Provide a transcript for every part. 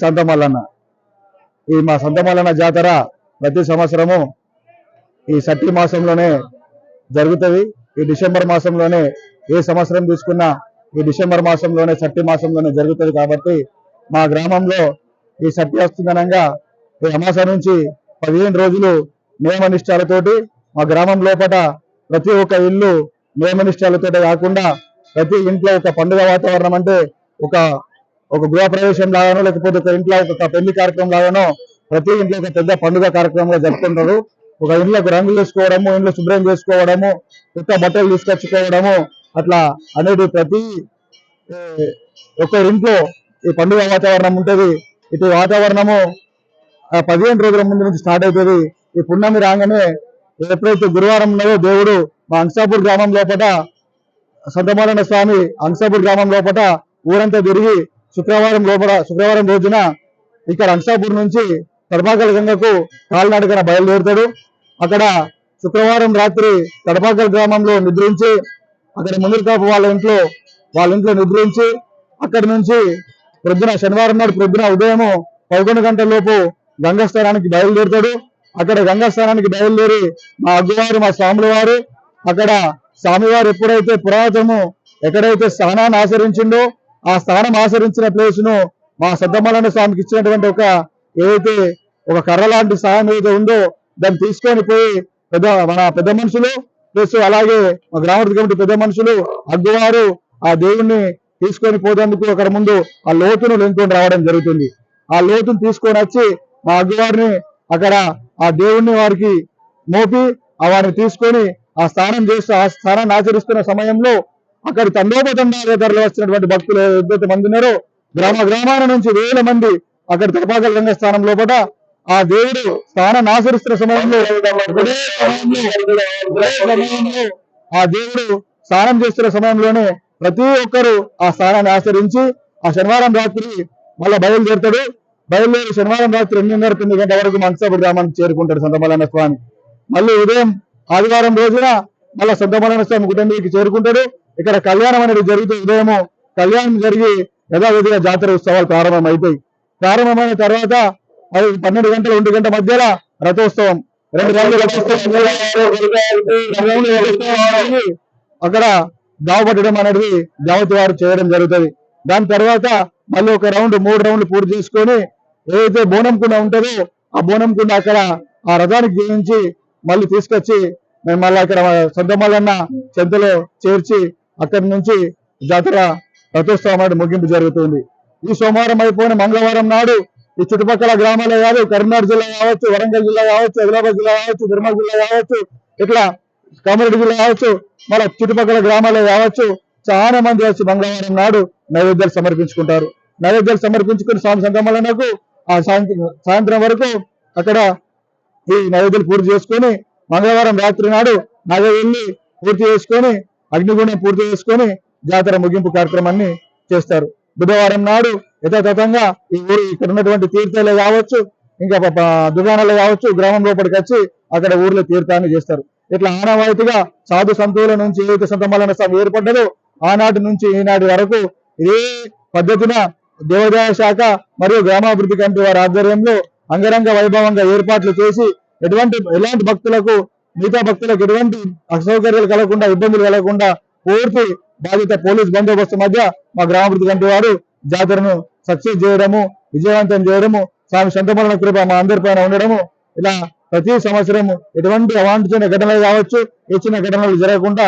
సంత మల్లన్న. ఈ మా సంత మల్లన్న జాతర ప్రతి సంవత్సరము ఈ సట్టి మాసంలోనే జరుగుతుంది. ఈ డిసెంబర్ మాసంలోనే ఏ సంవత్సరం తీసుకున్నా ఈ డిసెంబర్ మాసంలోనే సట్టి మాసంలోనే జరుగుతుంది. కాబట్టి మా గ్రామంలో ఈ సట్టి వస్తుందనంగా ఈ అమాస నుంచి 15 రోజులు నియమనిష్టాలతోటి మా గ్రామం లోపల ప్రతి ఒక్క ఇల్లు నియమనిష్టాలతో కాకుండా ప్రతి ఇంట్లో ఒక పండుగ వాతావరణం, అంటే ఒక గృహప్రవేశం లాగానో లేకపోతే ఒక ఇంట్లో ఒక పెళ్లి కార్యక్రమం లాగానో ప్రతి ఇంట్లో ఒక పెద్ద పండుగ కార్యక్రమంగా జరుపుకుంటారు. ఒక ఇంట్లోకి రంగులు వేసుకోవడము, ఇంట్లో శుభ్రం చేసుకోవడము, కొత్త బట్టలు తీసుకొచ్చుకోవడము, అట్లా అనేది ప్రతి ఒక్క ఇంట్లో ఈ పండుగ వాతావరణం ఉంటుంది. ఇటు వాతావరణము 15 రోజుల ముందు నుంచి స్టార్ట్ అవుతుంది. ఈ పున్నమి రాగానే ఎప్పుడైతే గురువారం ఉన్నదో దేవుడు మా అంశాపూర్ గ్రామం లోపల సంత మల్లన్న స్వామి అంశాపూర్ గ్రామం లోపల ఊరంతా తిరిగి శుక్రవారం రోజున ఇక్కడ అంశాపూర్ నుంచి తడపాకల్ గంగకు కాలినడకన బయలుదేరుతాడు. అక్కడ శుక్రవారం రాత్రి తడపాకల్ గ్రామంలో నిద్రించి అక్కడ ముందుకు కాపు వాళ్ళ ఇంట్లో నిద్రించి అక్కడి నుంచి శనివారం నాడు ప్రొద్దున ఉదయం 11 గంటల లోపు గంగాస్థానానికి బయలుదేరుతాడు. అక్కడ గంగాస్థానానికి బయలుదేరి మా అగ్గువారు, మా స్వాముల వారు, అక్కడ స్వామివారు ఎప్పుడైతే పురాతనము ఎక్కడైతే స్థానాన్ని ఆచరించిండో ఆ స్థానం ఆచరించిన ప్లేస్ ను మా సంత మల్లన్న స్వామికి ఇచ్చినటువంటి ఏదైతే ఒక కర్ర లాంటి సాయం ఏదైతే ఉందో దాన్ని తీసుకొని పోయి మన పెద్ద మనుషులు ప్లస్ అలాగే మా గ్రామ కమిటీ పెద్ద మనుషులు అగ్గువారు ఆ దేవుణ్ణి తీసుకొని పోయేందుకు అక్కడ ముందు ఆ లోతును లెంకొని రావడం జరుగుతుంది. ఆ లోతును తీసుకొని వచ్చి మా అగ్గువారిని అక్కడ ఆ దేవుణ్ణి వారికి మోపి వారిని తీసుకొని ఆ స్థానాన్ని ఆచరిస్తున్న సమయంలో అక్కడ తండోపతండాలుగా తరలి వచ్చినటువంటి భక్తులు ఏదైతే మంది ఉన్నారో గ్రామాల నుంచి వేల మంది అక్కడ తడపాకల్ గంగా స్థానం లోపల ఆ దేవుడు స్థానాన్ని ఆచరిస్తున్న సమయంలో ఆ దేవుడు స్నానం చేస్తున్న సమయంలోనే ప్రతి ఒక్కరు ఆ స్థానాన్ని ఆచరించి ఆ శనివారం రాత్రి మళ్ళా బయలుదేరి శనివారం రాత్రి 8:30-9 గంటల వరకు అంశాపూర్ గ్రామానికి చేరుకుంటాడు సంత మల్లన్న స్వామి. మళ్ళీ ఉదయం ఆదివారం రోజున మళ్ళా సంత మల్లన్న స్వామి కుటుంబానికి చేరుకుంటాడు. ఇక్కడ కళ్యాణం అనేది జరుగుతుంది. ఉదయం కళ్యాణం జరిగి యథావిధిగా జాతర ఉత్సవాలు ప్రారంభమైతాయి. ప్రారంభమైన తర్వాత 12 గంటల 1 గంట మధ్యలో రథోత్సవం 2 రోజులు అక్కడ దావపట్టడం అనేది దేవత వారు చేయడం జరుగుతుంది. దాని తర్వాత మళ్ళీ ఒక రౌండ్ 3 రౌండ్లు పూర్తి చేసుకొని ఏదైతే బోనం కుండ ఉంటుందో ఆ బోనం కుండ అక్కడ ఆ రథానికి జీవించి మళ్ళీ తీసుకొచ్చి మేము మళ్ళీ అక్కడ సంత మల్లన్న చెంతలో చేర్చి అక్కడి నుంచి జాతర రథోత్సవం అనేది ముగింపు జరుగుతుంది. ఈ సోమవారం అయిపోయిన మంగళవారం నాడు ఈ చుట్టుపక్కల గ్రామాలే కాదు, కరీంనగర్ జిల్లా కావచ్చు, వరంగల్ జిల్లా కావచ్చు, ఆదిలాబాద్ జిల్లా కావచ్చు, నిర్మల్ జిల్లా కావచ్చు, ఇట్లా కామారెడ్డి జిల్లా కావచ్చు, మన చుట్టుపక్కల గ్రామాలే కావచ్చు, చాలా మంది వచ్చి మంగళవారం నాడు నైవేద్యాలు సమర్పించుకుంటారు. నైవేద్యాలు సమర్పించుకుని స్వామి సంత మల్లన్నకు ఆ సాయంత్రం వరకు అక్కడ ఈ నైవేద్యాలు పూర్తి చేసుకొని మంగళవారం రాత్రి నాడు నగవెళ్ళి పూర్తి చేసుకొని అగ్నిగుండం పూర్తి చేసుకొని జాతర ముగింపు కార్యక్రమాన్ని చేస్తారు. బుధవారం నాడు యథాతథంగా ఈ ఊరు ఇక్కడ ఉన్నటువంటి తీర్థాలే కావచ్చు, ఇంకా దుకాణాలే కావచ్చు, గ్రామం లోపలికి వచ్చి అక్కడ ఊర్లో తీర్థాన్ని చేస్తారు. ఇట్లా ఆనవాయితీగా సాధు సంతుల నుంచి ఏదైతే సంత మల్లన్న స్వామి ఏర్పడ్డదో ఆనాటి నుంచి ఈనాటి వరకు ఇదే పద్ధతిన దేవాదాయ శాఖ మరియు గ్రామాభివృద్ధి కమిటీ వారి ఆధ్వర్యంలో అంగరంగ వైభవంగా ఏర్పాట్లు చేసి ఎలాంటి భక్తులకు మిగతా భక్తులకు ఎటువంటి అసౌకర్యాలు కలగకుండా ఇబ్బందులు కలగకుండా పూర్తి బాధ్యత పోలీస్ బందోబస్తు మధ్య మా గ్రామాభివృద్ధి కమిటీ వారు జాతరను సక్సెస్ చేయడము, విజయవంతం చేయడము, స్వామి సంత మల్లన్న కృప మా అందరిపైన ఉండడము, ఇలా ప్రతి సంవత్సరం ఎటువంటి అవాంఛనీయ ఘటనలు కావచ్చు, ఏ చిన్న ఘటనలు జరగకుండా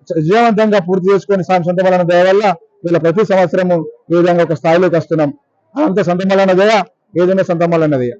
విజయవంతంగా పూర్తి చేసుకొని స్వామి సంత మల్లన్న దయ వల్ల ఇలా ప్రతి సంవత్సరము ఈ విధంగా ఒక స్థాయిలోకి వస్తున్నాం. అంత సంత మల్లన్న దయ, ఏదైనా సంత మల్లన్న దయ.